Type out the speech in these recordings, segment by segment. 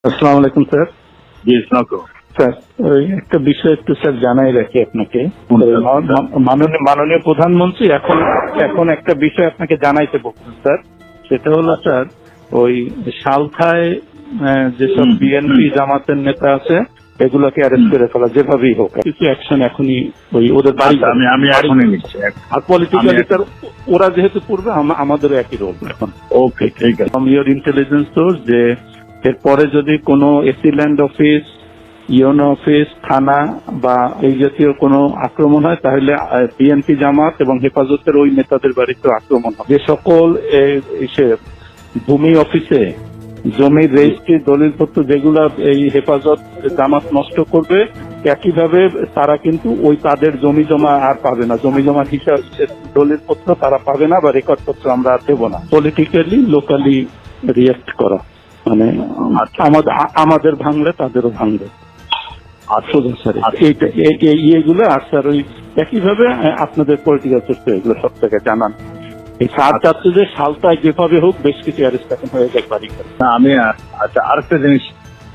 আসসালামু আলাইকুম স্যার। জি, স্নাতক। স্যার, ওই একটা বিষয় একটু স্যার জানাই রাখি আপনাকে। মাননীয় প্রধানমন্ত্রী এখন একটা বিষয় আপনাকে জানাইতে বলছেন স্যার। সেটা হলো স্যার, ওই সালথায় যেসব বিএনপি জামাতের নেতা আছে এগুলোকে অ্যারেস্ট করে ফেলা, যেভাবেই হোক কিছু অ্যাকশন এখনই ওই ওদের বাড়ি। আমি এখনই নিচ্ছি। আর পলিটিক্যালি স্যার ওরা যেহেতু পূর্বে আমাদেরও একই রোল এখন। ওকে, ঠিক আছে। ফ্রম ইয়োর ইন্টেলিজেন্স সোর্স যে এরপরে যদি কোনো AC land office, UNO office, থানা বা এই জাতীয় কোনো আক্রমণ হয় তাহলে বিএনপি জামাত এবং হেফাজতের ওই নেতাদের বাড়িতে আক্রমণ হবে। যে সকল ভূমি অফিসে জমির রেজিস্ট্রি দলিলপত্র যেগুলা এই হেফাজত জামাত নষ্ট করবে, একইভাবে তারা কিন্তু ওই তাদের জমি জমা আর পাবে না, জমি জমা হিসাব দলিলপত্র তারা পাবে না বা রেকর্ডপত্র আমরা আর দেবো না। পলিটিক্যালি লোকালি রিয়েক্ট করা, মানে আমাদের ভাঙলে তাদেরও ভাঙবে। এইগুলো আর স্যার ওই একইভাবে আপনাদের পলিটিক্যাল সোর্স এগুলো সব থেকে জানান। এই সার চাচ্ছে যে সালটায় যেভাবে হোক বেশ কিছু অ্যারেস্ট এখন হয়ে যায় বাড়ি। আমি আচ্ছা, আরেকটা জিনিস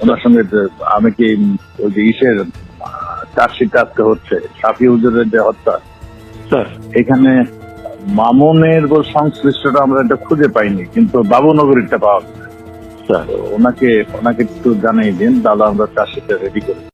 ওনার সঙ্গে আমি কি ওই যে ইসের চার্জশিট আজকে হচ্ছে শাফি হুজুরের যে হত্যা, স্যার এখানে মামুনের সংশ্লিষ্টটা আমরা এটা খুঁজে পাইনি, কিন্তু বাবুনগরীরটা পাওয়া গেছে। ওনাকে একটু জানিয়ে দিন, তাহলে আমরা চার্জশিটটা রেডি করি।